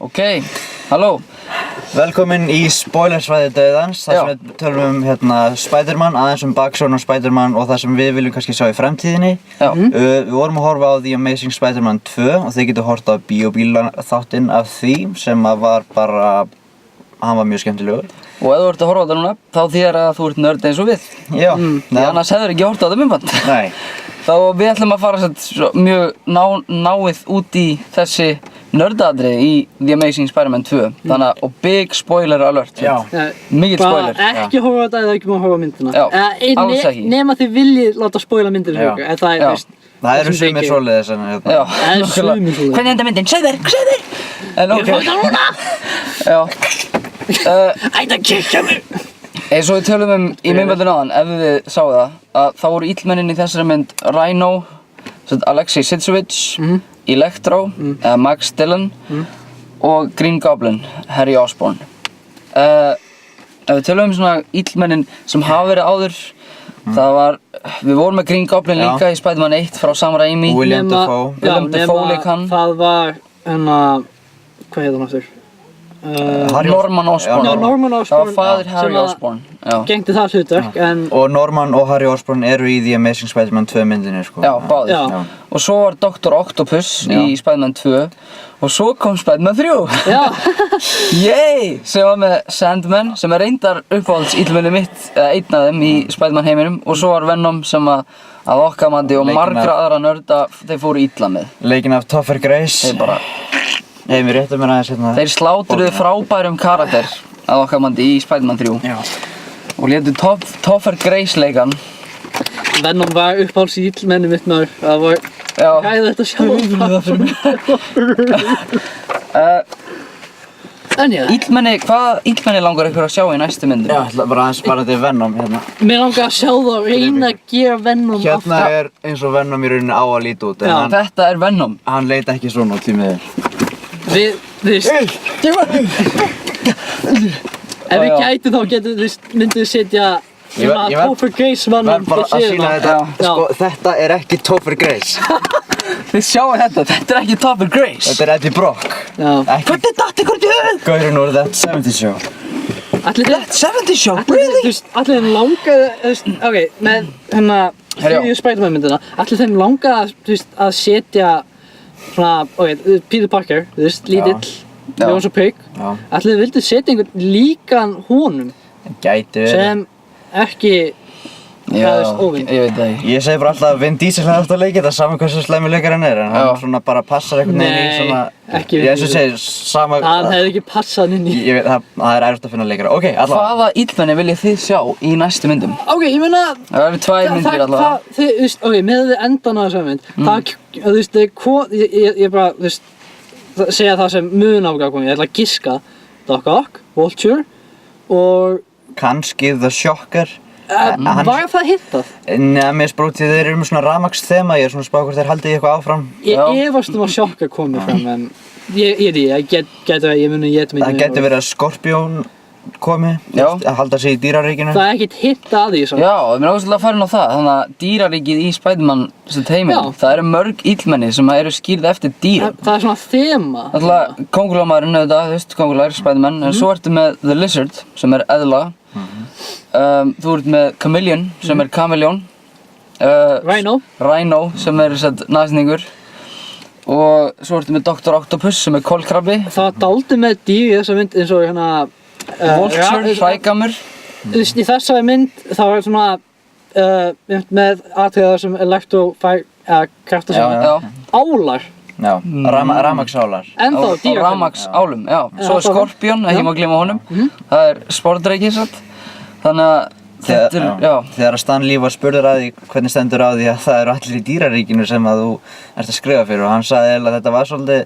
Ok, halló. Velkomin í spoilersvæði dauðans, þar sem við tölum Spider-Man, aðeins baksögn á Spider-Man og það sem við viljum kannski sjá í fremtíðinni. Við vorum að horfa á The Amazing Spider-Man 2 og þið getur hort á bíóbílaþáttinn af því sem var bara, hann var mjög skemmtilegur. Og ef þú ert að horfa á þetta núna, þá þýðir að þú ert nörd eins og við. Já. Því annars hefur ekki hort á þetta myndband. Nei. Þá við ætlum að fara mjög náið út í þessi nördaadrið í The Amazing Spider-Man 2. Þannig að, og big spoiler alert. Já. Mikill spoiler. Bara ekki horfa á þetta eða ekki má horfa á myndina. Já, alls ekki. Nema þið viljið láta spoila myndina fyrir ykkur, en það veist. Það eru sumir svoleiðis en Já, sumir svoleiðis. Hvernig enda myndin? Segðu þér! En ok. Ég fór það núna! Já. Ætla að kikja mig! Eins og við tölum í myndbandinu áðan, ef þið sáu það, að þá voru illmennin í þessari mynd Rhino, Alexei Sidzovic, Electro, Max Dillon og Green Goblin, Harry Osborn. Ef við tölum svona illmennin sem hafa verið áður, við vorum með Green Goblin líka í Spider-Man 1 frá Sam Raimi. William Dafoe. William Dafoe leik hann. Það var hvað heit hann aftur? Norman Osborn. Já, Norman Osborn. Það var faðir Harry Osborn. Gegndi það hlutverk, en... Og Norman og Harry Osborn eru í The Amazing Spider-Man 2 myndinni, sko. Já, báðir. Og svo var Dr. Octopus í Spider-Man 2 og svo kom Spider-Man 3. Já. Yey! Sem var með Sandman, sem reyndar uppáhalds illmenni mitt, einn af þeim í Spider-Man heiminum. Og svo var Venom sem að okkar mati og margra aðra nörda, þeir fóru illa með. Leikinn af Topher Grace. Þeir bara... Nei, mér réttum mér aðeins hérna. Þeir slátruðu frábærum karakter að okkar mati í Spider-Man 3. Já. Og létu Topher Grace leikan. Venom var uppáhalds í illmenni mitt maður. Það var... Hæði þetta sjálf. En já. Hvaða illmenni langar ykkur að sjá í næstu myndum? Já, ætla bara aðeins bara til Venom hérna. Mér langar að sjá það og reyna að gera Venom aftur. Hérna er eins og Venom í rauninni á að líta út. Já, þetta er Venom. Hann leit ekki svona út í miður. Ef við gætum þá myndum við setja Topher Grace Venom bara að sína þetta, sko, þetta er ekki Topher Grace. Þið sjáu þetta er ekki Topher Grace. Þetta er Eddie Brock. Hvernig datt ykkur í hug? Gaurinn úr That 70's Show. That 70's Show? Really? Allir þeim langaði, ok, með þriðju Spider-Man myndina, allir þeim langaði að setja svona, Peter Parker, lítill, ljós og pauk. Allir þeim vildu setja einhvern líkan honum. Gæti verið. Sem ekki óvind. Ég veit það ekki. Ég segi bara alltaf að Vin Diesel hefði alltaf leikið þetta saman hversu slæmur leikarinn er, en hann svona bara passar einhvern veginn í svona... Nei, ekki Vin Diesel. Ég eins og segir, sama... Hann hefði ekki passað inn í. Ég veit, það er erfitt að finna leikara. Ok, allavega. Hvaða illmenni viljið þið sjá í næstu myndum? Ok, ég meina... Það eru 2 myndir allavega. Með endan á þessari mynd, ég bara, segja það sem mun ágæðum, ég ætla að giska Doc Ock, Vulture og... Kannski The Shocker. Var það hittað? Nei, mér spróti þeir eru með svona rafmagnsþema, ég er svona spá hvort þeir haldi eitthvað áfram. Ég efast að Shocker komi fram, en ég gæti Það gæti verið að Scorpion komi, að halda sig í dýraríkinu. Það er ekkert hitt að því, svo. Já, við erum áherslulega að fara inn á það, þannig að dýraríkið í Spider-Man heiminn, það eru mörg illmenni sem eru skýrð eftir dýrum. Það er svona þema. Alltaf, kóngulóarmaðurinn auðvitað, kóngulær, Spider-Man, en svo ertu með The Lizard, sem er eðla. Þú ert með Chameleon, sem er kameljón. Rhino, sem er næsningur. Og svo ertu með Dr. Octopus, sem er kolkrabbi. Það dálítið með dýr í þessa mynd eins og Vulture, hrægamur. Í þessari mynd, það var svona með atriðar sem Electro fær krafta sem álar. Já, rafmagnsálar. Ennþá dýrafinni. Rafmagnsálum, já. Svo er Scorpion, ekki má gleyma honum. Það er sportdreiki, satt. Þannig að þetta er, Þegar Stan Lee var spurður að því hvernig stendur á því að það eru allir í dýraríkinu sem að þú ert að skrifa fyrir og hann sagði að þetta var svolítið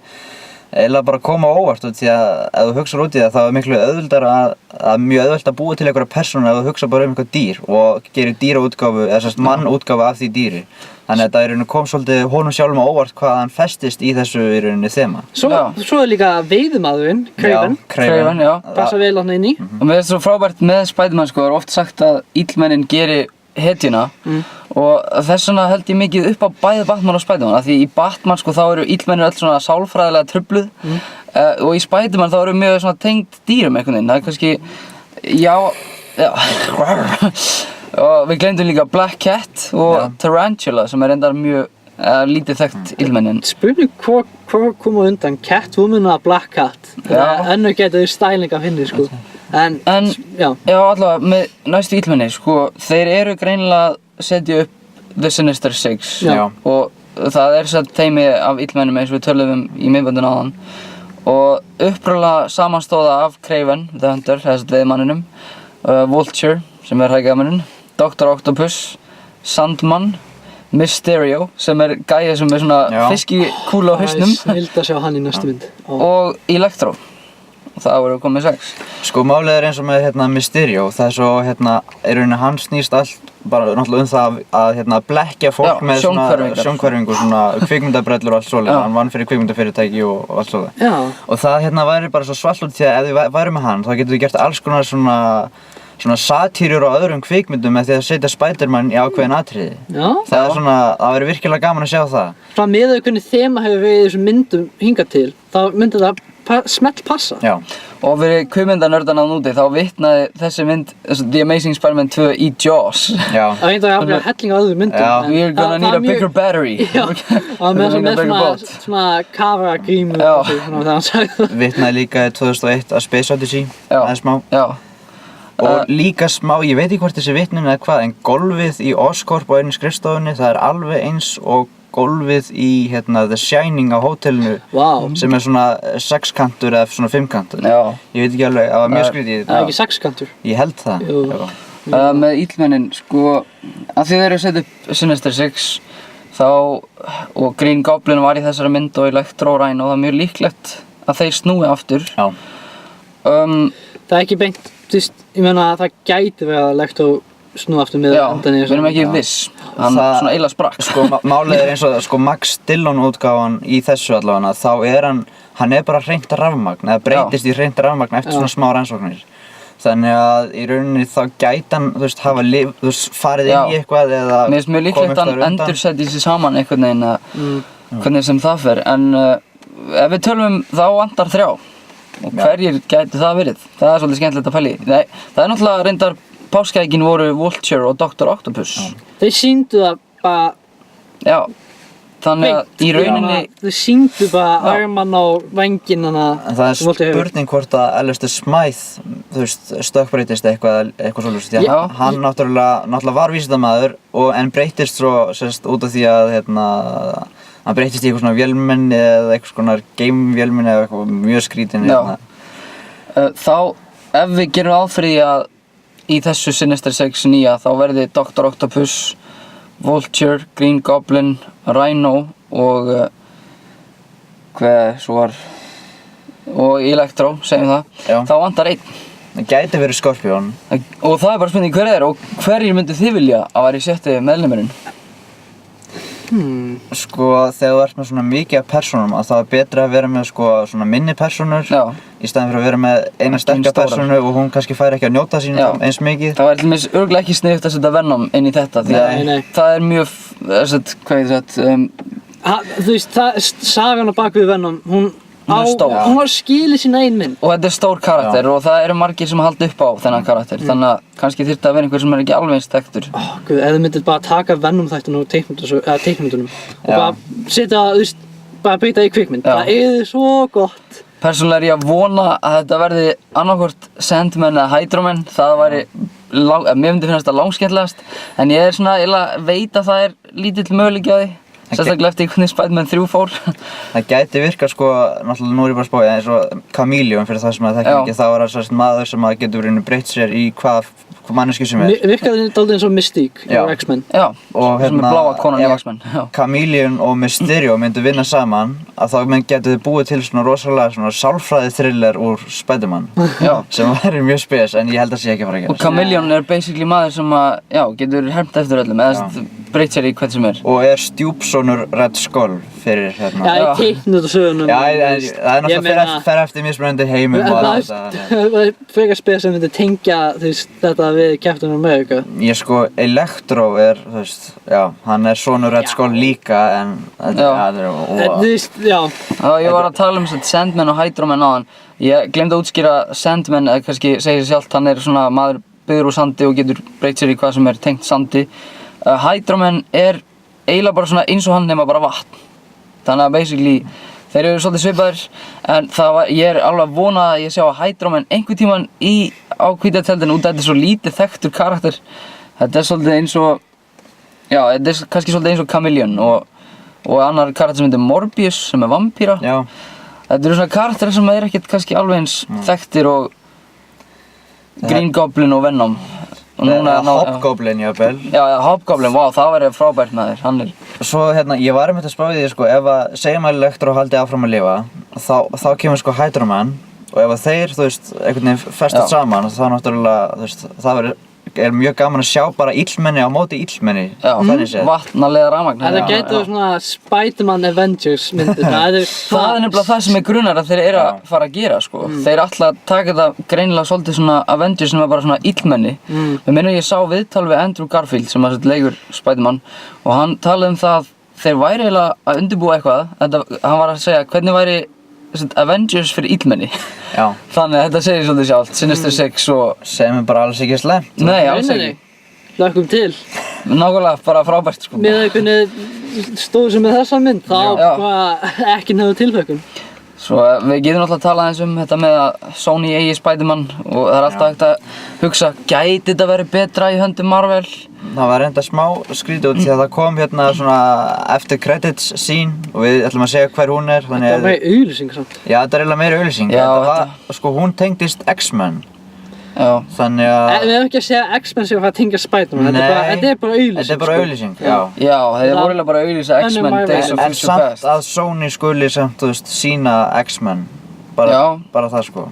eiginlega bara að koma á óvart því að ef þú hugsar út í það þá er miklu mjög auðvelt að búa til einhverja persónu ef þú hugsa bara um einhver dýr og gerir dýraútgáfu eða sérst mannútgáfu af því dýri. Þannig að þetta í rauninni kom svolítið honum sjálfum á óvart hvað hann festist í þessu í rauninni þema. Svo er líka veiðimaðurinn, Kraven, já. Passa vel hann inn í. Og mér finnst svo frábært með Spider-Man, það er oft sagt að illmennin geri hetjuna og þess vegna held ég mikið upp á bæði Batman og Spiderman af því í Batman sko þá eru illmennir öll svona sálfræðilega trufluð og í Spiderman þá eru mjög svona tengd dýrum einhvern veginn, það er kannski, já og við glemdum líka Black Cat og Tarantula sem er reyndar mjög lítið þekkt illmennin. Spurning hvað kom á undan, Catwoman og Black Cat? Ennur getur þau stæling af henni sko. En já allavega með næstu illmenni sko, þeir eru greinilega að setja upp The Sinister Six og það er sett teimi af illmennum eins og við töluðum í miðböndun áðan og upprunlega samanstóða af Kraven, The Hunter, þess að veiðmanninum, Vulture sem er hægjamaninn, Dr. Octopus, Sandman, Mysterio sem er gæja sem er svona fiskikúla á hausnum Það er snild að sjá hann í næstu mynd og Electro og það voru komið 6. Sko málið er eins og með Mysterio, það er svo í rauninni hann snýst allt bara náttúrulega það að blekkja fólk með svona sjónhverfingu, svona kvikmyndabrellur og allt svoleiðis, hann vann fyrir kvikmyndafyrirtæki og allt svoleiðis. Og það væri bara svo svalt út því að ef við værum með hann þá getum við gert alls konar svona satírur á öðrum kvikmyndum með því að setja Spiderman í ákveðin atriði. Það er svona, það væri virkilega gaman að sjá það. Frá með hvernig þema hefur við í þessum myndum hingað til, þá myndi það smelt passa. Já. Og fyrir kvikmyndanördan á núti þá vitnaði þessi mynd, The Amazing Spider-Man 2 í Jaws. Já. Það er einnig að hellinga á öðrum myndum. We're gonna need a bigger battery. Já, og með svona kameragrímu og þegar hann sagði það. Vitnaði líka í 2001 að Space Odyssey, aðeins smá. Já. Og líka smá, ég veit ekki hvort þessi vitnin eða hvað, en golfið í Oscorp á einni skrifstofunni, það er alveg eins og golfið í The Shining á hótelinu sem er svona 6-kantur eða svona 5-kantur. Ég veit ekki alveg, það var mjög skrítið. Það er ekki 6-kantur. Ég held það. Með illmennin, sko, af því þeir eru að setja upp Sinister Six þá, og Green Goblin var í þessari mynd og Electro og Rhino, það er mjög líklegt að þeir snúi aftur. Það er ekki beint, ég meina að það gæti verið að Electro snúi aftur með endan í við erum ekki viss, hann svona eiginlega sprakk. Sko málið er eins og Max Dillon útgáfan í þessu allavega, þá er hann er bara hreint rafmagn, eða breytist í hreint rafmagn eftir svona smá rannsóknir. Þannig að í rauninni þá gæti hann, hafa farið inn í eitthvað eða mér finnst mjög líklegt að hann endursetji sig saman einhvern veginn hvernig sem það fer, en ef við tölum þá vantar 3 og hverjir gæti það verið? Það er svolítið skemmtilegt að pæla í. Nei, það er náttúrulega reyndar páskaeggin voru Vulture og Dr. Octopus. Þeir sýndu það bara já, þannig að í rauninni þeir sýndu bara arman á vænginn hana. En það er spurning hvort að Alistair Smythe stökkbreytist eitthvað svolítið. Já. Hann náttúrulega var vísindamaður en breytist svo út af því að hann breytist í eitthvað svona vélmenni eða eitthvað svona game-vélmenni eða eitthvað mjög skrítinn. Þá, ef við gerum áfyrir að í þessu Sinister Six nýja þá verði Dr. Octopus, Vulture, Green Goblin, Rhino og og Electro, segjum það. Þá vantar 1. Það gæti verið Skorpjón. Og það er bara spurning hver er og hverjir myndu þið vilja að væri 7. meðlimurinn? Sko þegar þú ert með svona mikið af persónum að það er betra að vera með svona minni persónur í staðinn fyrir að vera með eina sterka persónu og hún kannski fær ekki að njóta sín eins mikið. Það var til dæmis örugglega ekki sniðugt að setja Venom inn í þetta því að það er mjög, þú veist, sagan á bak við Venom, hún var skilið sína ein mynd. Og þetta er stór karakter og það eru margir sem halda upp á þennan karakter þannig að kannski þyrfti að vera einhver sem er ekki alveg eins þekktur. Guð, ef þið myndir bara taka Venom þættinu og teiknmyndunum og bara setja, bara breyta í kvikmynd, það er svo gott. Persónulega er ég að vona að þetta verði annarkvort Sandman eða Hydro Man, það væri, mér myndi finnast það langskemmtilegast en ég er svona, ég veit að það er lítill möguleiki á því. Sérstaklega eftir hvernig Spider-Man 3 fór. Það gæti virka náttúrulega nú er ég bara að spá eins og Chameleon fyrir það sem að þekkja ekki, þá er það maður sem getur breytt sér í hvað manneski sem er. Virkaði dálítið eins og Mystique og X-Men. Já, sem er bláa konan í X-Men. Chameleon og Mysterio myndu vinna saman að þá getur þið búið til svona rosalega sálfræði thriller úr Spider-Man sem væri mjög spes en ég held að sé ekki að fara að gerast. Og Chameleon er basically maður sem að, getur hermt eftir öllum breytt sér í hvern sem er. Og stjúpsonur Red Skull fyrir hérna. Já, ég teikna þetta sögunum. Já, það náttúrulega fer eftir mismunandi heimum og allt það. Það er frekar spes sem myndi tengja þetta við Captain America. Ég sko, Electro þú veist, já, hann sonur Red Skull líka, en Þú veist, já. Ég var að tala Sandman og Hydro Man áðan. Ég glemdi að útskýra Sandman, eða kannski segja sér sjálft, hann svona maður byggður úr sandi og getur breytt sér í hvað sem tengt sandi. Hydro Man eiginlega bara svona eins og hann nema bara vatn. Þannig að basically þeir eru svolítið svipaðir, en ég alveg að vona að ég sjá að Hydro Man einhvern tímann á hvíta tjaldinu út af þetta svo lítið þekktur karakter. Þetta svolítið eins og, já, þetta kannski svolítið eins og Chameleon og annar karakter sem heitir Morbius sem vampíra. Já. Þetta eru svona karakterar sem ekkert kannski alveg eins þekktir og Green Goblin og Venom. Hobgoblin, jafnvel. Já, Hobgoblin, vá, það væri frábært með þér, Svo ég var einmitt að spá í því, sko, ef að segjum að Electro haldi áfram að lifa, þá kemur sko Hydro Man, og ef að þeir, þú veist, einhvern veginn festast saman, þá náttúrulega, þú veist, það mjög gaman að sjá bara illmenni á móti illmenni. Já, vatnalega rafmagn. Það getur svona Spider-Man Avengers myndir. Það er nefnilega það sem grunar að þeir eru að fara að gera, sko. Þeir ætla að taka þetta greinilega svolítið svona Avengers sem bara svona illmenni. Ég sá viðtal við Andrew Garfield sem leikur Spider-Man og hann talaði það að þeir væri eiginlega að undirbúa eitthvað. Hann var að segja hvernig væri Avengers fyrir illmenni. Já. Þannig að þetta segir svolítið sjálft, Sinister Six og... Sem bara alls ekki slæmt. Nei, alls ekki. Hlökkum til. Nákvæmlega, bara frábært, sko. Með hvernig stóðu sem með þessa mynd, þá ekki nefðu tilhlökkun. Svo við getum náttúrulega að tala eins þetta með að Sony eigi Spider-Man og það alltaf hægt að hugsa, gæti þetta verið betra í höndum Marvel? Það var reynda smá skrítið út því að það kom hérna svona eftir credits scene og við ætlum að segja hver hún er. Þetta var meira auglýsing samt. Já, þetta eiginlega meira auglýsing. Sko, hún tengdist X-Men. Já. Þannig að... Við höfum ekki að segja X-Men sem að tengja Spider-Man. Þetta er bara auglýsing. Þetta er bara auglýsing, já. Já, þeir voru eiginlega bara að auglýsa X-Men Days of Future Past. En samt að Sony skuli samt, þú veist, sýna X-Men. Bara það, sko.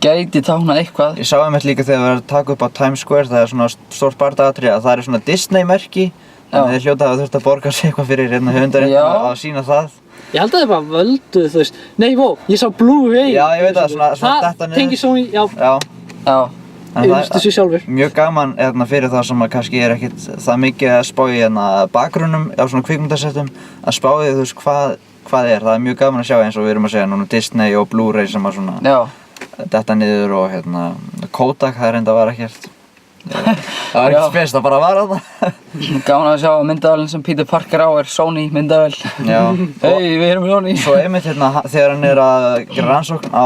Gæti táknað eitthvað. Ég sá einmitt líka þegar við erum að taka upp á Times Square, það er svona stórt bardagatriði að það er svona Disney-merki. Þannig þeir hljóta að þurft að borga sig eitthvað fyrir höfundaréttina að sýna það. Ég held að þeir bara völdu, þú veist, nei, ég sá Blu-ray. Já, ég veit það, svona detta niður. Það tengir Sony, já. Auðvistu sér sjálfur. Mjög gaman fyrir það sem kannski ekkert það mikið að spá í bakgrunnum á svona kvikmyndasettum að spá í þú veist hvað það er mjög gaman að sjá eins og við erum að segja núna Disney og Blu-ray sem að svona detta niður og Kodak það reynda var ekkert það var ekkert spes, það bara var þarna. Gaman að sjá að myndavélinn sem Peter Parker á Sony myndavél. Já. Hey, við erum Sony. Svo einmitt þegar hann er að gera rannsókn á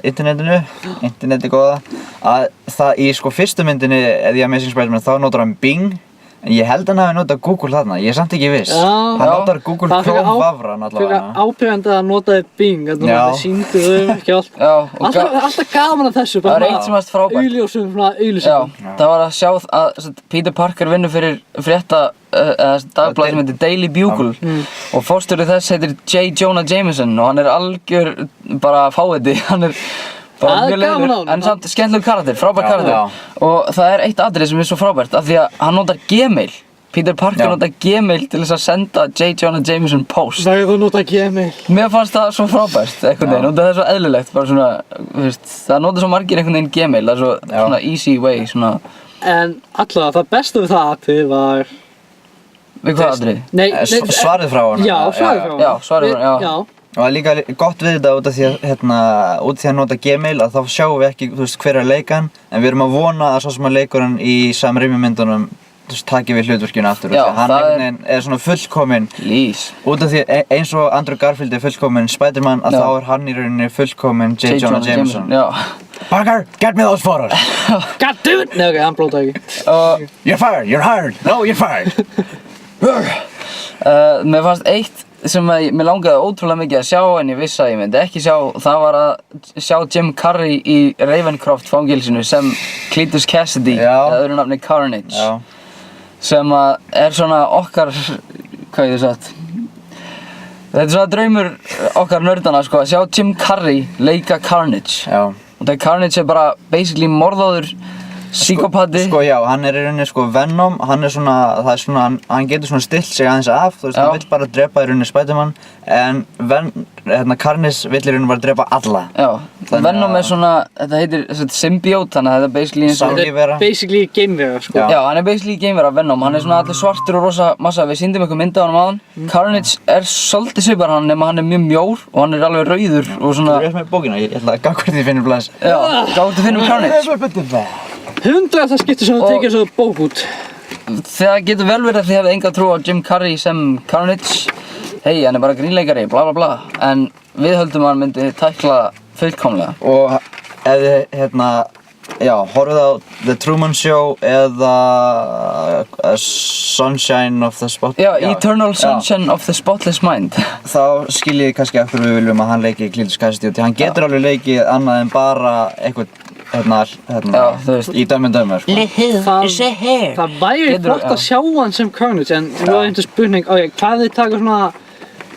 internetinu, interneti góða, að það í sko fyrstu myndinni The Amazing Spider-Man þá notar hann Bing. En ég held hann hafi notað Google þarna, ég er samt ekki viss. Hann notar Google Chrome vafran allavega. Það er ábyrgandi að hann notaði Bing, þannig að það sýndi þau ekki allt. Alltaf gaman að þessu, bara augljósum auglýsingum. Já, það var að sjá að Peter Parker vinnur fyrir dagblað sem heitir Daily Bugle og forstjóri þess heitir J. Jonah Jameson og hann er algjör bara fáiði, hann er bara mjög leiður, en samt skemmtilegur karakter, frábær karakter. Og það er eitt atriði sem er svo frábært af því að hann notar Gmail. Peter Parker notar Gmail til þess að senda J. Jonah Jameson post. Það er þú nota Gmail. Mér fannst það svo frábært, einhvern veginn, og það er svo eðlilegt, bara svona, þú veist, það nota svo margir einhvern veginn Gmail, það er svo svona easy way, svona. En allavega, það besta við það atrið var... Við hvað atrið? Svarið frá hana. Já, svarið frá hana. Já, svarið frá hana, já. Og það er líka gott við þetta út af því að út af því að nota Gmail að þá sjáum við ekki, þú veist, hver er að leika hann en við erum að vona að svo sem að leikur hann í Sam Raimi myndunum, þú veist, taki við hlutverkinu aftur. Já, hann er svona fullkominn. Út af því eins og Andrew Garfield er fullkominn Spider-Man að þá er hann í rauninni fullkominn J. Jonah Jameson. Já. Parker, get me those photos! God damn it! Nei, ok, hann blótaði ekki. You're fired, you're hired! No, you're fired! Mér fannst eitt sem mér langaði ótrúlega mikið að sjá en ég vissi að ég myndi ekki sjá, það var að sjá Jim Carrey í Ravencroft fangelsinu sem Cletus Cassidy, eða öðru nafni Carnage, sem er svona okkar, hvað ég sagt, þetta er svona draumur okkar nördana sko, að sjá Jim Carrey leika Carnage. Og þegar Carnage er bara basically morðaður Psykopati. Sko já, hann í rauninni sko Venom, hann er svona, það er svona, hann getur svona stillt sig aðeins af, þú veist, hann vill bara drepa í rauninni Spider-Man, en Carnage vill í rauninni bara drepa alla. Já, Venom er svona, þetta heitir symbiote, þannig að þetta er basically eins og... Samlífera. Basically geimvera, sko. Já, hann er basically geimvera Venom, hann er svona allir svartur og rosa massa, við sýndum eitthvað mynd á hann áðan. Carnage er svolítið svipar hann, nema hann er mjög mjór og hann er alveg rauður og svona... Þú veist með bókina, ég ætla að gá hvort ég finnum blaðs. Já, gáðu finnum Carnage. 100 það skiptir sem þú tekið svo bók út. Það getur vel verið að þið hefði enga trú á Jim Carrey sem Carnage. Hei, hann er bara grínleikari, bla bla bla. En við höldum að hann myndi tækla fullkomlega. Og ef þið, já, horfið á The Truman Show eða Sunshine of the Spotless... Já, Eternal Sunshine of the Spotless Mind. Þá skiljið þið kannski af hverju við viljum að hann leiki Cletus Cassidy, því hann getur alveg leikið annað en bara eitthvað, Já, þú veist. í Dumb and Dumber, sko. Það væri flott að sjá hann sem Carnage, en við varum einhver spurning, hvað þið taka svona,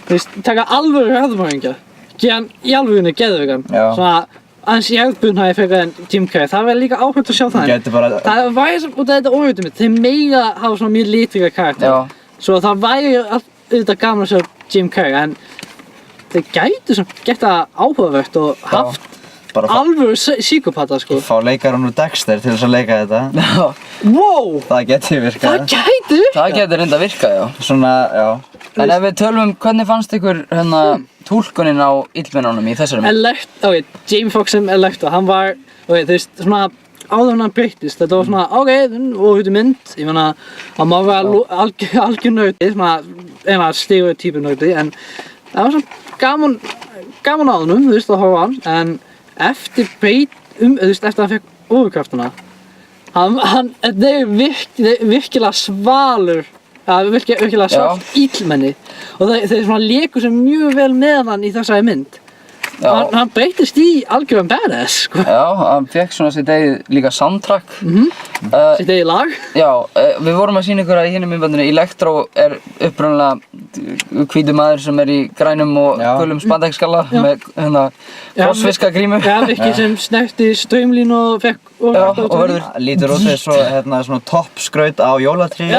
þú veist, taka alvöru höfðmæringja, gera hann í alvörunni geðveikan, svona aðeins í hefðbundhæði fyrir en Jim Carrey, það væri líka áhugavert að sjá það. Það væri svona, og þetta er óhugavert mitt, þeir mega hafa svona mjög litríka karakter, svo það væri auðvitað gaman að sjá Jim Carrey, en þeir gætu svona gert það áhugavert og haft alvöru psykopata, sko. Fá leikarann úr Dexter til þess að leika þetta. Wow! Það geti virkað. Það gæti virkað! Það geti reynda virkað, já. Svona, já. En ef við tölum hvernig fannst ykkur túlkunin á illmennunum í þessari mynd? Jamie Foxx sem Electro, hann var, þú veist, svona áður en hann breyttist, þetta var svona, óhugavert mynd, ég meina, hann má vera algjör nördi, svona eina stereotypu nördi, en það var svona gaman á honum, þú veist, að horfa á hann, en eftir eftir að hann fekk ofurkraftuna, þetta er virkilega svalur, virkilega svalt illmenni og þeir svona léku sem mjög vel með hann í þessari mynd. Hann breytist í algjöran badass, sko. Já, hann fekk svona sitt eigið líka soundtrack. Sitt eigið lag. Já, við vorum að sýna ykkur að í hinum myndbandinu, Electro er upprunalega hvítur maður sem er í grænum og gulum spandexskalla með krossfiskagrímu. Grafvirki sem snerti straumlínu og fekk og verður lítur út eins og svona toppskraut á jólatríi.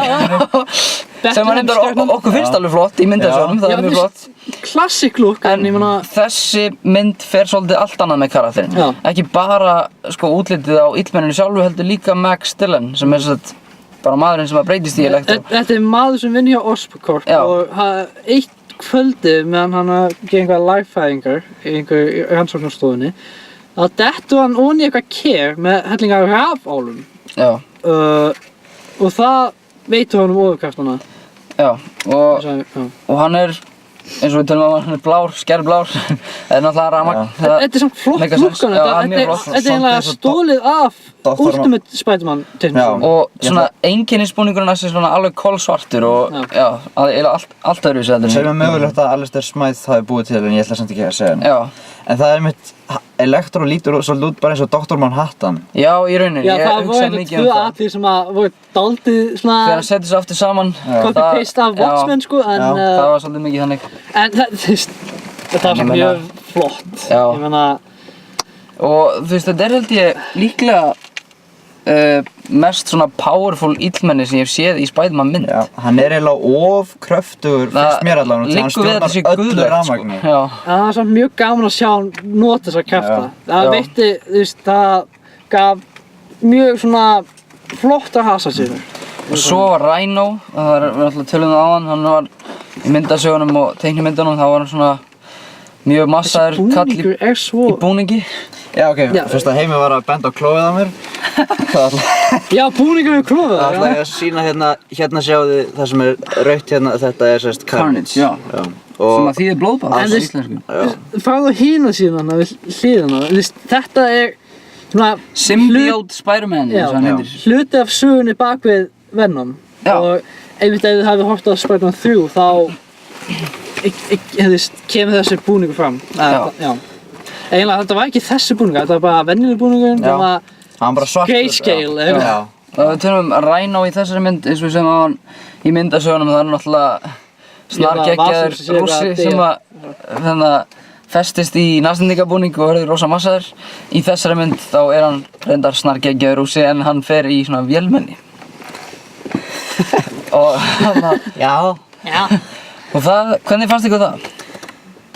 Sem að reyndar okkur finnst alveg flott í myndasjónum, það er mjög flott. Classic look, en ég meina... Þessi mynd fer svolítið allt annað með karakterinn. Ekki bara sko útlitið á illmenninu sjálfu, heldur líka Max Dillon, sem er bara maðurinn sem breytist í Electro. Þetta er maður sem vinnur hjá Oscorp og eitt kvöldi meðan hann að gera einhverja live-fæðingar í einhverju rannsóknarstofunni, þá dettur hann ofan í eitthvað ker með hellinga af rafálum. Og það veitur honum ofurkraftana. Já, og hann er, eins og við tölum hann er blár, skærblár, það er náttúrulega rafmagn. Þetta er samt flott lúkan, þetta er eiginlega stólið af Ultimate Spider-Man teiknum. Og svona einkennisbúningurinn er svona alveg kolsvartur og eiginlega allt öðruvísi heldur en sem er mögulegt að Alistair Smythe hafi búið til en ég ætla samt ekki að segja henni. En það er mitt, Electro lítur svolítið út bara eins og Dr. Manhattan. Já, í rauninni, ég hugsaði mikið um það. Það voru tvö sem voru dálítið svona... Þegar hann setti sig aftur saman. Copy-paste af Watchmen, sko, en... það var svolítið mikið þannig. En þetta var svona mjög flott. Já. Ég meina... Og þú veist, þetta er held ég líklega mest svona powerful illmenni sem ég hef séð í Spider-Man mynd. Já, hann er eiginlega of kröftugur, finnst mér allavega, hann stjórnar öllu rafmagni. Það var svona mjög gaman að sjá hann nota þessa krafta. Það veitti, þú veist, það gaf mjög svona flottar hasardsýður. Og svo var Rhino, það var, við alltaf tölum það á hann var í myndasögunum og teiknimyndunum, þá var hann svona mjög massaður kall í búningi. Já, ok, fyrst að Heimi var að benda á klófið á mér. Já, búningur við klófið. Það ætla ég að sýna hérna sjáðu það sem er rautt hérna, þetta er sérst Carnage. Já. Sem að þýðir blóðbað á íslensku. Farðu á hina síðan við hliðina, þetta er svona... Symbiote Spider-Man, eins og hann heitir. Hluti af sögunni bak við Venom. Já. Og einmitt ef þið hafið hort á Spider-Man 3, þá kemur þessi búningur fram. Já. Eiginlega þetta var ekki þessi búningur, þetta var bara venjuleg búningurinn, það var bara svartur. Grayscale, Og við tölum Rhino í þessari mynd, eins og við segjum á hann í myndasögunum, það er náttúrulega snargeggjaður rússi sem að festist í nashyrningabúning og verður rosa massaður. Í þessari mynd þá hann reyndar snargeggjaður úr sig en hann fer í svona vélmenni. Og Já. og það, hvernig fannst ykkur það?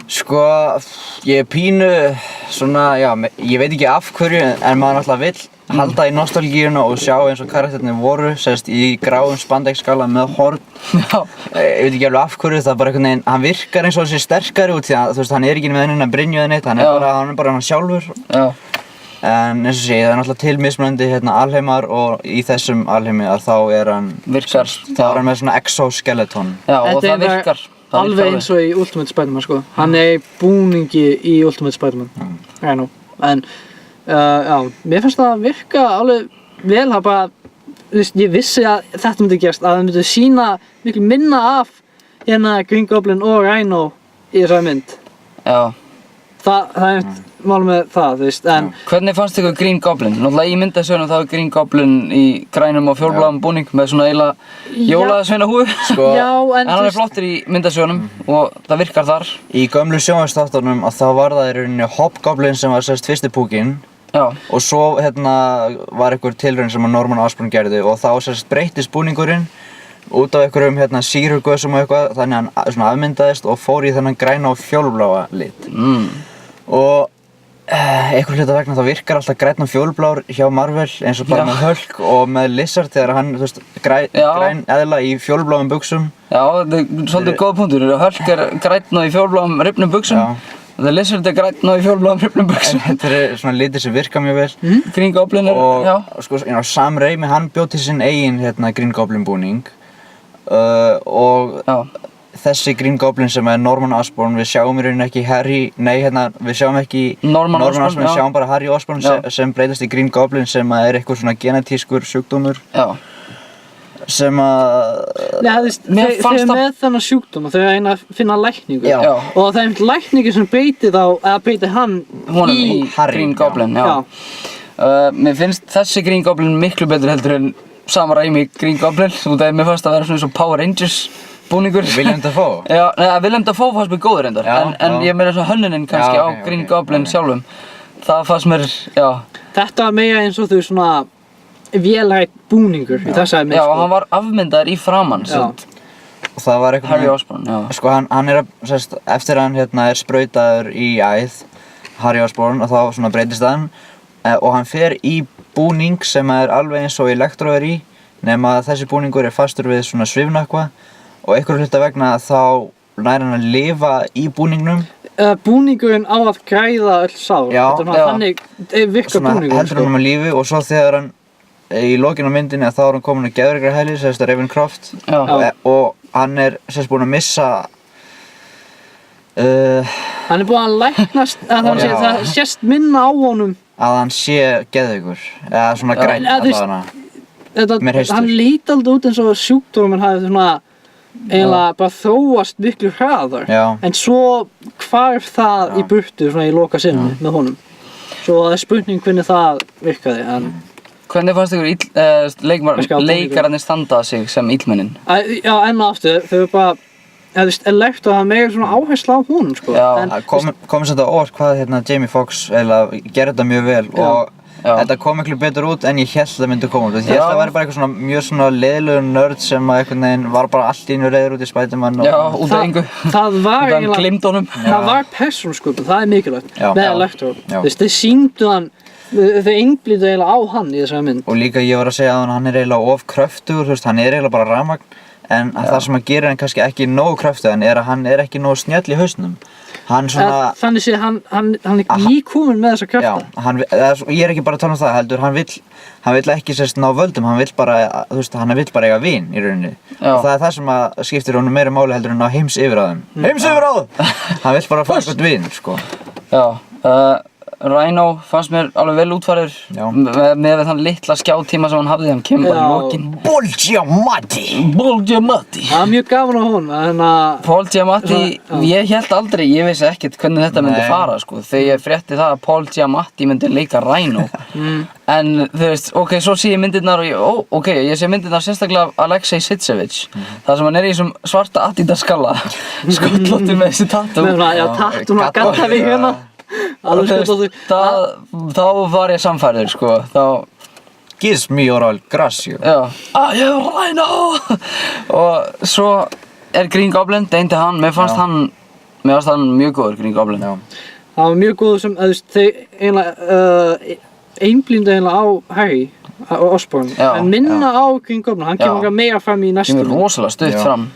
Sko, ég pínu svona, já, ég veit ekki af hverju en maður náttúrulega vill halda í nostalgíuna og sjá eins og karakternir voru, sérst, í gráum spandexskala með horn. Já. Ég veit ekki alveg af hverju, það er bara einhvern veginn, hann virkar eins og hann sé sterkari út því að, þú veist, hann er ekki með henni að brynju eða neitt, hann er bara hann sjálfur. Já. En eins og sé, það er náttúrulega til mismunandi alheimar og í þessum alheimi að þá er hann Virkar. Þá er hann með svona exoskeleton. Já, og það virkar. Alveg eins og í Ultimate Spider-Man sko. Hann er í búningi í Ultimate Spider-Man. Rhino. En já, mér finnst það að virka alveg vel, það bara, þú veist, ég vissi að þetta myndi gerast, að það myndi sýna miklu minna af hérna Green Goblin og Rhino í þessari mynd. Já. Það er mál með það, þú veist, en Hvernig fannst ykkur Green Goblin? Náttúrulega í myndasögunum þá er Green Goblin í grænum og fjólbláum búning með svona eiginlega jólasveinahúfu. Sko, já, en En hann er flottur í myndasögunum og það virkar þar. í gömlu sjónvarpsþáttunum að þá var það í rauninni Hobgoblin sem var sérst fyrsti púkinn. Já. Og svo var einhver tilraun sem að Norman Osborn gerði og þá sérst breyttist búningurinn út af einhverjum sýrugösum og eitthvað, þannig að hann svona afmyndaðist og fór í þennan græna og fjólbláa lit. Og einhver hluta vegna þá virkar alltaf grænn og fjólblár hjá Marvel eins og bara með Hulk og með Lizard þegar hann, þú veist, græn eðla í fjólbláum buxum. Já, þetta er svolítið góð punktur. Hulk er grænn og í fjólbláum rifnum buxum. The Lizard er grænn og í fjólbláum rifnum buxum. Þetta eru svona litir sem virka mjög vel. Green Goblin er, já. Og sko, Sam Raimi, hann bjó til sinn eigin Green Goblin búning. Og þessi Green Goblin sem er Norman Osborn, við sjáum í rauninni ekki við sjáum ekki Norman Osborn, við sjáum bara Harry Osborn sem breytast í Green Goblin sem er eitthvað svona genetískur sjúkdómur. Já. Sem að... Nei, þú veist, þau er með þennan sjúkdóm og þau er að finna lækningu. Já. Og það er lækningu sem breytir hann í Green Goblin, já. Mér finnst þessi Green Goblin miklu betur heldur en Sam Raimi Green Goblin. Mér fannst að vera svona eins og Power Rangers búningur. Willem Dafoe? Já, Willem Dafoe fannst mér góður reyndar. En ég meina svona hönnunin kannski á Green Goblin sjálfum. Það fannst mér, já. Þetta var meira eins og þú svona vélrætt búningur í þessari mynd. Já, hann var afmyndaður í framann. Og það var eitthvað... Harry Osborn, já. Sko, hann er sérst, eftir hann er sprautaður í æð, Harry Osborn, og þá svona breytist hann. Og hann fer í búning sem er alveg eins og Electro er í, nema að þessi búningur er fastur við svona svifnökkva. Og einhverju hluta vegna þá nær hann að lifa í búningnum. Búningurinn á að græða öll sár. Já, þannig virkar búningurinn. Heldur hann á lífi og svo þegar hann í lokinn á myndinni þá er hann komin að geðveikrahæli, sérst að Ravencroft. Og hann er sérst búinn að missa hann er búinn að læknast, það sést minna á honum að hann sé geðveikur, eða svona grænn allavega. Hann líti aldrei út eins og sjúkdóminn hafi svona eiginlega bara þróast miklu hraðar. En svo hvarf það í burtu svona í loka sinni með honum. Svo það er spurning hvernig það virkaði. Hvernig fannst ykkur leikararnir standa sig sem illmennin? Já, enn og aftur, þau eru bara Electro að meira svona áhersla á honum sko. Komið svolítið á óvart hvað Jamie Foxx gerði þetta mjög vel og þetta kom miklu betur út en ég hélt það myndi koma út. Ég hélt það væri bara eitthvað svona mjög svona leiðilegur nörd sem að einhvern veginn var bara allt í einu reiður út í Spider-Man. Já, út af engu. Það var eiginlega... Gleymd honum. Það var persónusköpun, það er mikilvægt með Electro. Þeir sýndu hann, þau einblítu eiginlega á hann í þessari mynd. Og líka ég var að segja að hann er eiginlega of kröftugur, hann er eiginlega bara rafmagn. En það sem að gera hann kannski ekki nógu kröftugan er að hann er ekki nógu snjall í hausnum. Hann svona... Þannig sé hann er líkominn með þessa krafta. Já, ég er ekki bara að tala um það, heldur, hann vill ekki sérst ná völdum, hann vill bara, þú veist, hann vill bara eiga vin í rauninni. Og það er það sem að skiptir honum meira máli heldur en á heimsyfirráðum. Heimsyfirráð! Hann vill bara fá eitthvað vin, sko. Já, Rhino fannst mér alveg vel útfærður með þann litla skjátíma sem hann hafði, hann kemur bara í lokin. Paul Giamatti! Það var mjög gaman á hún, Paul Giamatti, ég hélt aldrei, ég vissi ekkert hvernig þetta myndi fara sko, þegar ég frétti það að Paul Giamatti myndi leika Rhino. En þú veist, ok, svo sé ég myndirnar og ég sé myndirnar sérstaklega af Alexei Sitsevic, þar sem hann í þessum svarta Adidas skalla, skollóttur með þessi tattoo. Já, tattoo, hann gatta við hérna. Þá var ég samfærður sko, Gives me oral gracio. Já, I am Rhino! Og svo Green Goblin, deindi hann, mér fannst hann mjög góður, Green Goblin. Það var mjög góður sem, þau eiginlega einblíndu eiginlega á Harry Osborn, en minna á Green Goblin, hann kemur meira fram í næstunni. Kemur rosalega stutt fram.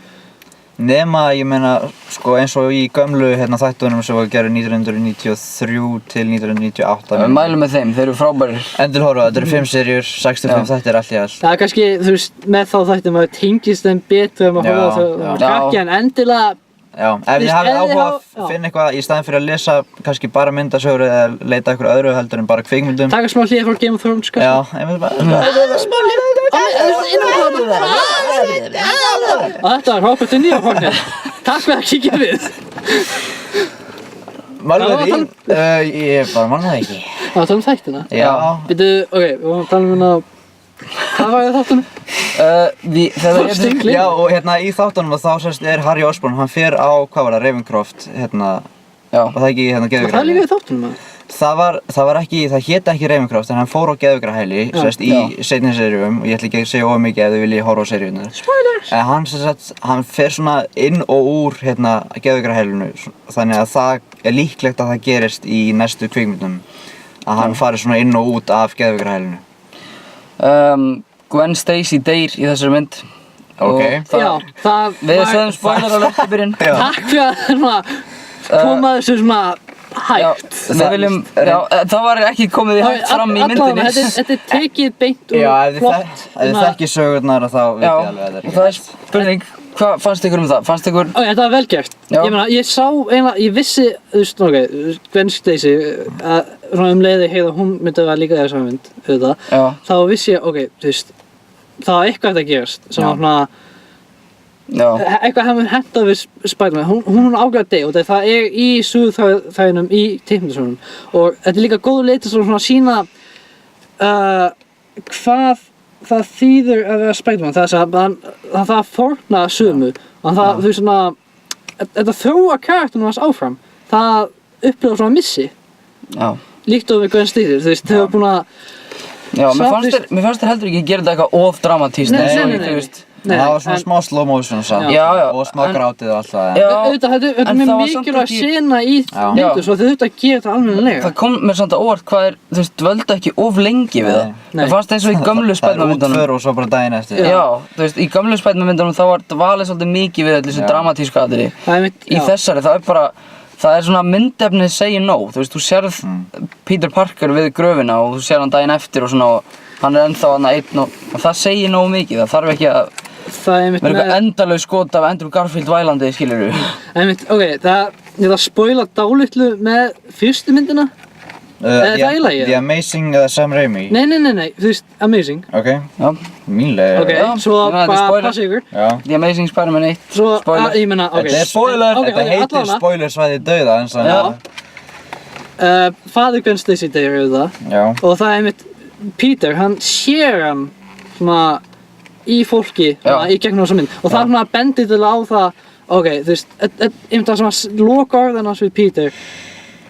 Nema, ég meina, sko eins og í gömlu þættunum sem var gerð 1993 til 1998. Við mælum með þeim, þeir eru frábærir. Endilega horfa, þetta eru 5 seríur, 65 þættir allt í allt. Það kannski, þú veist, með þá þættir maður tengist þeim betur ef maður horfa það krakki, en endilega... Já, ef þið hafið áhuga að finna eitthvað í staðinn fyrir að lesa kannski bara myndasögur eða leita eitthvað öðru heldur en bara kvikmyndum. Taka smá hlýja frá Game of Thrones, kannski. Já, ég veit bara... Smá hlýja! Og þetta var Robert De Niro hóknir. Takk fyrir að kíkja við. Málið ég bara manna það ekki. Það var að tala þættina? Já. Býtu, ok, við vorum að tala hérna... Hvað var það þáttunum? Já, og í þáttunum þá sérst Harry Osborn, hann fer á, hvað var það, Ravencroft, og það ekki geðvigrahæli. Það er líka í þáttunum, eða? Það hét ekki Ravencroft, en hann fór á geðvigrahæli, sérst í seinni seríum, og ég ætla ekki að segja of mikið ef þið viljið horfa á seríunar. Spoilers! En hann fer svona inn og úr geðvigrahælinu, þannig að það líklegt að það gerist í næstu kvikmyndum, að hann fari svona inn og út af geðvigrahælinu. Gwen Stacy deyr í þessari mynd. Ok. Við sögðum spoiler alert í byrjun. Takk fyrir að koma þessu svona hægt. Það var ekki komið hægt fram í myndinni. Þetta er tekið beint og flott. Ef þið þekkið sögurnar þá veit ég alveg að það er ekki. Og það er spurning, hvað fannst ykkur það? Fannst ykkur... Þetta var vel gert. Ég meina, ég sá eiginlega, ég vissi, þú veist, Gwen Stacy, svona leiði heiða hún myndi að líka þessa mynd, auðvitað. Þá vissi ég, þú veist, það var eitthvað að gerast, sem var svona, eitthvað hefði hentað við Spider-Man. Hún ágæði að deyja og það í söguþræðinum í teikmyndasögunum. Og þetta er líka góð leið til svona að sýna hvað það þýðir að vera Spider-Man. Það að fórna sömu. Þú veist svona, þetta þróa karakterinn hans áfram. Það upplifa svona missi. Líkt og við Gwen Stacy, þú veist, þau var búin að... Já, mér fannst þér heldur ekki að gera þetta eitthvað of dramatískt. Nei. Það var svona smá slow motion samt. Og smá grátið og allt það. Þetta er mjög mikilvæg sena í myndu, svo þau þurftu að gera þetta almennilega. Það kom mér samt að óvart hvað þú veist, dvöldu ekki of lengi við það. Það fannst eins og í gömlu Spider-Man-myndunum. Það er útför og svo bara daginn eftir. Já, þú veist, í gömlu Spider-Man-myndunum þá var dvalið svolítið mikið við þessu dramatísku atriði. Í þessari, það er svona myndefnið segir nóg, þú veist, þú sérð Peter Parker við gröfina og þú sérð hann daginn eftir og svona og hann er ennþá hann einn og það segir nóg mikið, það þarf ekki að vera eitthvað endalaus skot af Andrew Garfield vælandi, skilurðu. Ég ætla að spoila dálitlu með fyrstu myndina. The Amazing eða Sam Raimi? Nei, þú veist, Amazing. Ok, mínlega. Ok, svo bara passa ykkur. The Amazing Spider-Man 1, spoiler. Ég meina, ok. Þetta er spoiler, þetta heitir spoilersvæði dauða eins og það. Faðir Gwen Stacy deyr auðvitað. Já. Og það er einmitt, Peter, hann sér hann svona í fólki í gegnum þessa mynd. Og það er svona bendið til á það, ok, þú veist, einmitt það sem að loka orðin hans við Peter.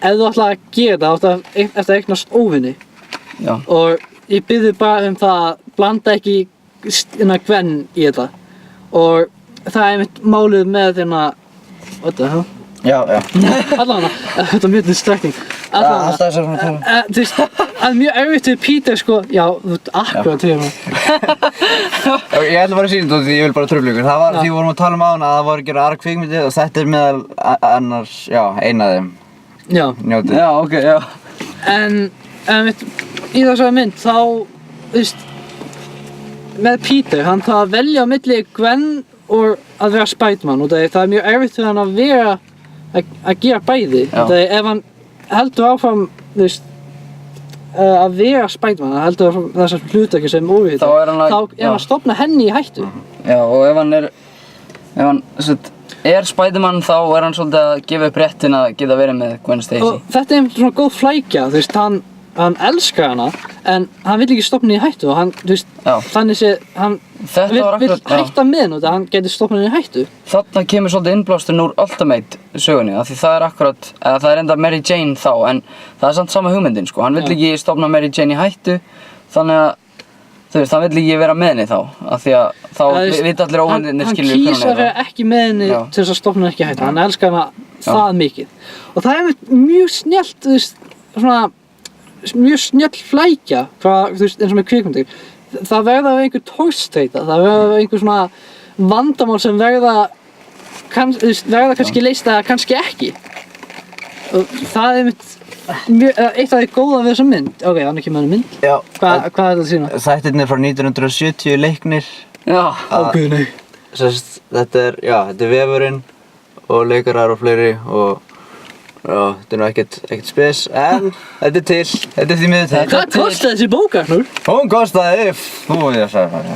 Ef þú ætlaði að gera það, eftir að eignast óvinni. Og ég byrði bara það að blanda ekki Gwen í þetta. Og það er einmitt málið með what the hell? Já. Allavega, þetta er mjög distracting. Alltaf þessar svona tala. Þú veist, það er mjög erfitt við Peter sko, já, þú ert akkurat til hérna. Ég ætla bara að sína þetta því ég vil bara trufla ykkur. Það var því við vorum að tala um áðan að það voru að gera aðra kvikmyndir og þetta er meðal annars, eina af þeim. Já. Njótið. Já, ok, já. En í þessari mynd þá, þú veist, með Peter, hann þarf að velja á milli Gwen og að vera Spider-Man og það er mjög erfitt fyrir hann að vera að gera bæði. Ef heldur áfram, þú veist, að vera Spider-Man, hann heldur áfram þessar hlutverki sem óviti, Þá er hann að- þá er hann að stofna henni í hættu. Já, og ef hann er Spider-Man þá er hann svolítið að gefa upp réttin að geta verið með Gwen Stacy. Og þetta er einmitt svona góð flækja, þú veist, hann elskar hana, en hann vill ekki stofna henni í hættu og hann, þú veist, Já. þannig sé, hann Þetta vill var akkurat- já. hætta með henni, hann getur stofna henni í hættu. Þarna kemur svolítið innblásturinn úr Ultimate sögunni, af því það er akkurat, eða það er enda Mary Jane þá, en það er samt sama hugmyndin, sko. Hann vill ekki stofna Mary Jane í hættu, þannig að, þú veist, hann vill ekki vera með henni þá, af því að þá vita allir óvendinir skilur Hann kýs að vera ekki með henni Já. til þess að stofna henni ekki í hættu, hann elskar hana það mikið. Og það er einmitt mjög snjallt, þú veist, svona, mjög snjall flækja, hvað, þú veist, eins og með kvikmyndir. Það verða að vera einhver tórstreita, það verða að vera einhver svona vandamál sem verða kannski leyst eða kannski ekki. Og það er einmitt eitt af því góða við þessa mynd. Ok, hann er ekki með henni mynd. Já. Hvað er þetta að sína? Þættirnir frá 1970 leiknir. Já. Guð, nei. Þetta er vefurinn og leikarar og fleiri og já, þetta er nú ekkert spes, en þetta er til, þetta er því miður til. Hvað kostaði þessi bók, Arnór? Hún kostaði, ég sagði það.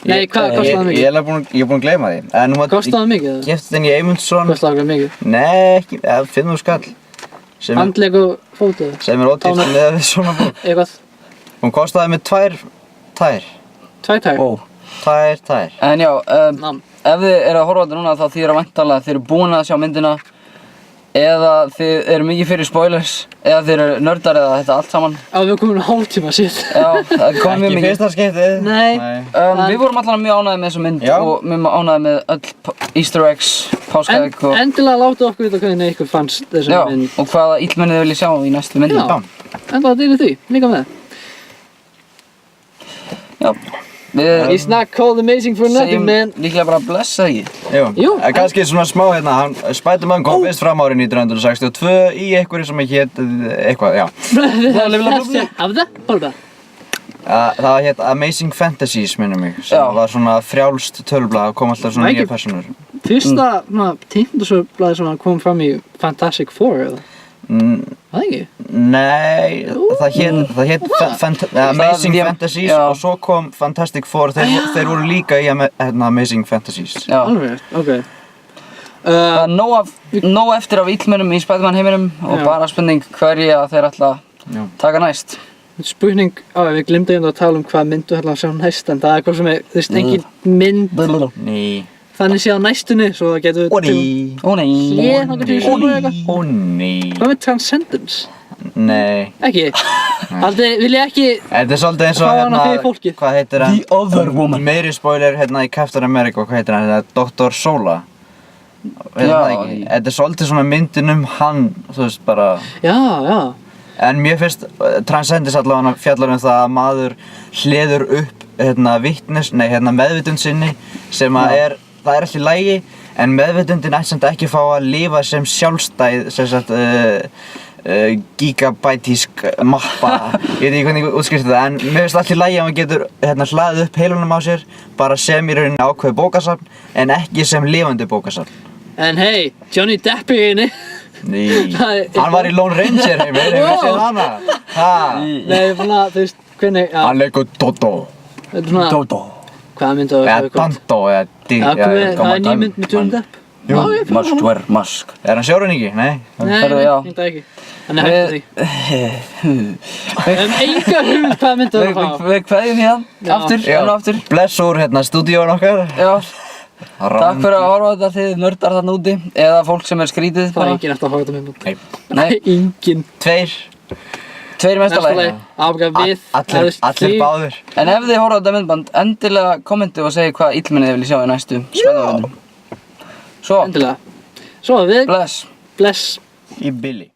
Nei, hvað kostaði hann mikið? Ég er búinn að gleyma því, en hún Kostaði hann mikið? Keypti þenni í Eymundsson. Kostaði hann mikið? Nei, ekki, 5.000 skall. Handlegg og fótið? Sem er ódýrt með svona bók. Eitthvað? Hún kostaði með 2 tær. 2 tær? Ó. 2 tær. En já, Nam. ef þið eru að horfa á þetta núna þá þýðir það væntanlega að þið eru búin að sjá myndina eða þið eru mikið fyrir spoilers eða þið eru nördar eða þetta allt saman. Við erum komin hálftíma shit. Já, það kom mjög Ekki mikið. fyrsta skiptið. Nei. Við vorum allan mjög ánægðir með þessa mynd Já. og mjög ánægðir með öll Easter eggs, páskaegg og... Endilega láta okkur vita hvernig ykkur fannst Já, þessum mynd. og hvaða illmenni þið viljið sjá í næstu myndi. Já. Endilega deilið því, líka með. Já. Við It's not called amazing for nothing, segjum man. líklega bara bless, eða ekki? Jú. En kannski svona smá hérna, Spider-Man kom fyrst fram árið 1962 í einhverju sem hét eitthvað, já. Það hét Amazing Fantasies, minnum mig, sem Já. var svona frjálst tölblað, það kom alltaf svona nýja personur. Fyrsta teiknindasöfblaði sem kom fram í Fantastic Four, eða? Það ekki? Nei, það hét Amazing Það- Fantasies já. og svo kom Fantastic Four, þeir voru líka í Amazing Fantasies. Já. Alveg, ok. Það er nóg eftir af illmennum í Spider-Man heiminum og Já. bara spurning hverja þeir ætla Já. að taka næst. Spurning, við glimtum að tala um hvað myndu hérna að sjá næst, en það er eitthvað sem er, þú veist, engin mynd Ný. þannig sé á næstunni, svo það getur Ó nei. Ó nei. Hlé, þangað til í sumar eða eitthvað. Ó nei. Hvað með Transcendence? Nei. Ekki? Aldrei, vil ég ekki Þetta er svolítið eins og Fá hana fyrir fólkið. hvað heitir hann? The Other Woman. Meiri spoiler hérna í Captain America, hvað heitir hann? Dr. Sola. Veit Já, það ekki? Þetta er svolítið svona myndin hann, þú veist, bara... Já. En mér finnst Transcendence allavega fjallar það að maður hleður upp meðvitund sinni sem að það er allt í lagi, en meðvitundin ætti samt ekki fá að lifa sem sjálfstæð, sem sagt, gigabætísk mappa, ég veit ekki hvernig ég útskýrti það, en mér finnst allt í lagi að maður getur hlaðið upp heilunum á sér, bara sem í rauninni ákveðið bókasafn, en ekki sem lifandi bókasafn. En hey, Johnny Depp er inni. Ný, Það er- hann var í Lone Ranger heimir, hefur séð hana? Ha? Nei, svona, þú veist, hvernig, já, Hann leikur Dodo, þetta er svona, Dodo. hvað myndu að eða Danto, eða það er ný mynd með Johnny Depp. Jú, Já, ég Must wear mask. Er hann sjóræningi? Nei. Nei, Herðu, já. þetta ekki. Hann er hægt því. Enga hugmynd hvað myndu að fá. Við kveðjum hérna Já. aftur, Já. enn og aftur. Bless úr stúdíón okkar. Já. Takk fyrir að horfa á þetta þið nördar þarna úti, eða fólk sem er skrítið Það er bara. enginn eftir að horfa þetta mynd. Nei. Nei. Enginn. Tveir Mestalagi. Ábyggjað við. Allir báðir. En ef þið horfa á þetta myndband, endilega kommentu og segja hvað illmenni þið viljið sjá í næstu spennumöndum. Svo, Endilega. Svo við, bless. bless. Í Billy.